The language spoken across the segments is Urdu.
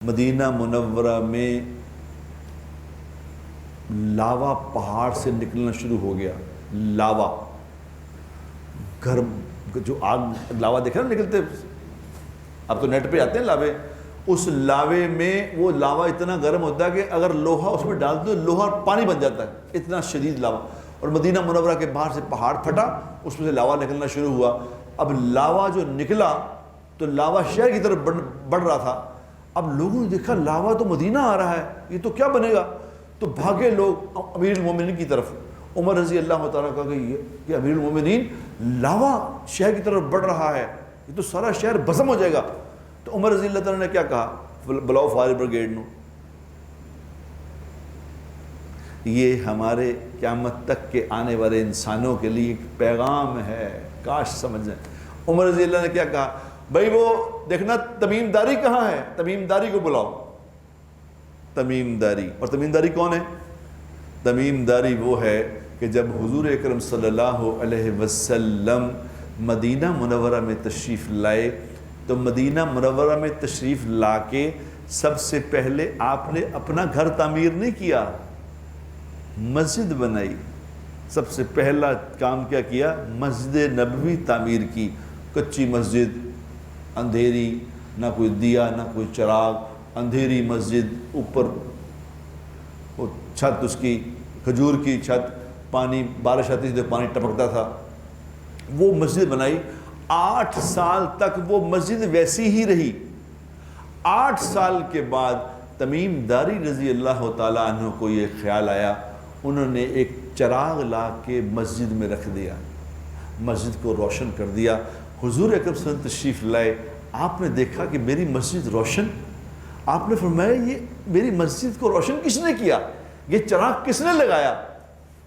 مدینہ منورہ میں لاوا پہاڑ سے نکلنا شروع ہو گیا. لاوا گرم جو آگ لاوا دیکھا نا نکلتے, اب تو نیٹ پہ آتے ہیں لاوے, اس لاوے میں وہ لاوا اتنا گرم ہوتا ہے کہ اگر لوہا اس میں ڈال دو لوہا پانی بن جاتا ہے, اتنا شدید لاوا. اور مدینہ منورہ کے باہر سے پہاڑ پھٹا, اس میں سے لاوا نکلنا شروع ہوا. اب لاوا جو نکلا تو لاوا شہر کی طرف بڑھ رہا تھا. اب لوگوں نے دیکھا لاوا تو مدینہ آ رہا ہے, یہ تو کیا بنے گا, تو بھاگے لوگ امیر المومنین کی طرف. عمر رضی اللہ تعالیٰ کہا کہ یہ امیر المومنین لاوا شہر کی طرف بڑھ رہا ہے, یہ تو سارا شہر بھسم ہو جائے گا. تو عمر رضی اللہ تعالیٰ نے کیا کہا, بلاؤ فائر بریگیڈ نو. یہ ہمارے قیامت تک کے آنے والے انسانوں کے لیے ایک پیغام ہے, کاش سمجھ جائیں. عمر رضی اللہ نے کیا کہا, بھائی وہ دیکھنا تمیم داری کہاں ہے, تمیم داری کو بلاؤ. تمیم داری, اور تمیم داری کون ہے؟ تمیم داری وہ ہے کہ جب حضور اکرم صلی اللہ علیہ وسلم مدینہ منورہ میں تشریف لائے تو مدینہ منورہ میں تشریف لا کے سب سے پہلے آپ نے اپنا گھر تعمیر نہیں کیا, مسجد بنائی. سب سے پہلا کام کیا کیا, مسجد نبوی تعمیر کی. کچی مسجد, اندھیری, نہ کوئی دیا نہ کوئی چراغ, اندھیری مسجد, اوپر وہ چھت اس کی کھجور کی چھت, پانی بارش آتی تھی تو پانی ٹپکتا تھا. وہ مسجد بنائی. 8 سال تک وہ مسجد ویسی ہی رہی. 8 سال کے بعد تمیم داری رضی اللہ تعالیٰ عنہ کو یہ خیال آیا, انہوں نے ایک چراغ لا کے مسجد میں رکھ دیا, مسجد کو روشن کر دیا. حضور اکرم صلی اللہ علیہ وسلم تشریف لائے, آپ نے دیکھا کہ میری مسجد روشن. آپ نے فرمایا یہ میری مسجد کو روشن کس نے کیا, یہ چراغ کس نے لگایا؟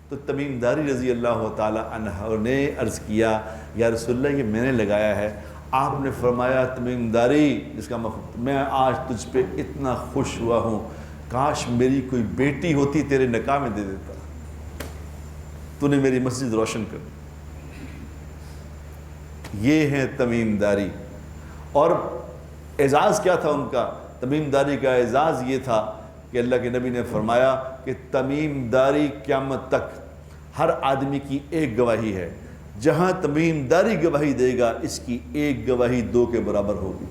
تو تمیم داری رضی اللہ تعالیٰ عنہ نے عرض کیا, یا رسول اللہ یہ میں نے لگایا ہے. آپ نے فرمایا تمیم داری, جس کا میں آج تجھ پہ اتنا خوش ہوا ہوں, کاش میری کوئی بیٹی ہوتی تیرے نکاح میں دے دیتا, تو نے میری مسجد روشن کر. یہ ہیں تمیم داری. اور اعزاز کیا تھا ان کا؟ تمیم داری کا اعزاز یہ تھا کہ اللہ کے نبی نے فرمایا کہ تمیم داری قیامت تک ہر آدمی کی ایک گواہی ہے, جہاں تمیم داری گواہی دے گا اس کی ایک گواہی 2 کے برابر ہوگی.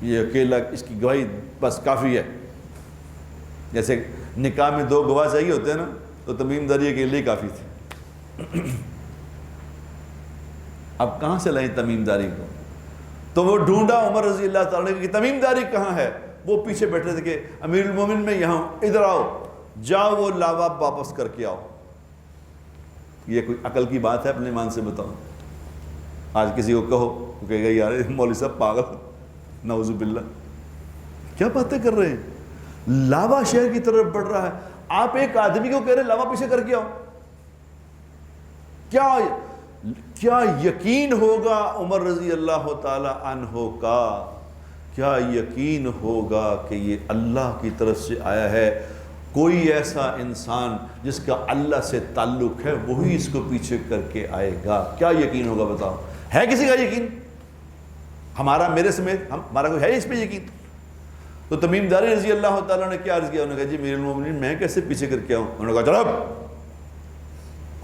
یہ اکیلا اس کی گواہی بس کافی ہے. جیسے نکاح میں 2 گواہ چاہیے ہوتے ہیں نا, تو تمیم داری اکیلے ہی کافی تھی. اب کہاں سے لائیں تمیم داری کو؟ تو وہ ڈھونڈا عمر رضی اللہ تعالیٰ نے کہ تمیم داری کہاں ہے. وہ پیچھے بیٹھے تھے کہ امیر المومن میں یہاں, ادھر آؤ, جاؤ وہ لاوا واپس کر کے آؤ. یہ کوئی عقل کی بات ہے؟ اپنے ایمان سے بتاؤ. آج کسی کو کہو وہ کہے گا یار مولوی صاحب پاگل, نعوذ باللہ, کیا باتیں کر رہے ہیں. لاوا شہر کی طرف بڑھ رہا ہے, آپ ایک آدمی کو کہہ رہے لاوا پیچھے کر کے آؤ. کیا یقین ہوگا عمر رضی اللہ تعالی عنہ کا, کیا یقین ہوگا کہ یہ اللہ کی طرف سے آیا ہے. کوئی ایسا انسان جس کا اللہ سے تعلق ہے وہی اس کو پیچھے کر کے آئے گا. کیا یقین ہوگا بتاؤ؟ ہے کسی کا یقین؟ ہمارا, میرے سمیت ہمارا کوئی ہے اس پہ یقین؟ تو تمیم داری رضی اللہ تعالیٰ نے کیا عرض کیا, انہوں نے کہا جی امیر المومنین میں کیسے پیچھے کر کے آؤں. انہوں نے کہا چلو.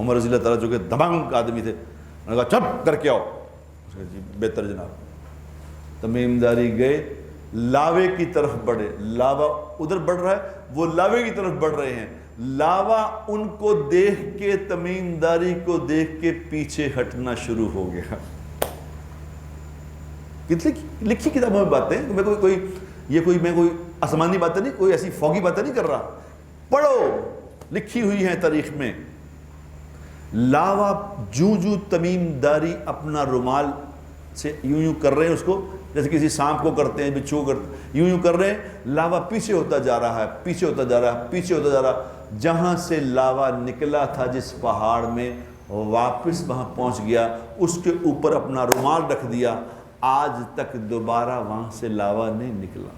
عمر رضی اللہ تعالیٰ جو کہ دبنگ آدمی تھے, انہوں نے کہا چپ کر کے آؤ. جی بہتر جناب. تمیم داری گئے, لاوے کی طرف بڑھے. لاوا ادھر بڑھ رہا ہے, وہ لاوے کی طرف بڑھ رہے ہیں. لاوا ان کو دیکھ کے, تمیم داری کو دیکھ کے پیچھے ہٹنا شروع ہو گیا. لکھی کتابوں میں باتیں, میں کوئی آسمانی باتیں نہیں, کوئی ایسی فوگی باتیں نہیں کر رہا, پڑھو, لکھی ہوئی ہیں تاریخ میں. لاوا جو تمیم داری اپنا رومال سے یوں کر رہے ہیں اس کو, جیسے کسی سانپ کو کرتے ہیں, بچھو کو کرتے ہیں, یوں کر رہے ہیں. لاوا پیچھے ہوتا جا رہا ہے, پیچھے ہوتا جا رہا ہے, پیچھے ہوتا جا رہا ہے. جہاں سے لاوا نکلا تھا جس پہاڑ میں, واپس وہاں پہنچ گیا, اس کے اوپر اپنا رومال رکھ دیا. آج تک دوبارہ وہاں سے لاوا نہیں نکلا.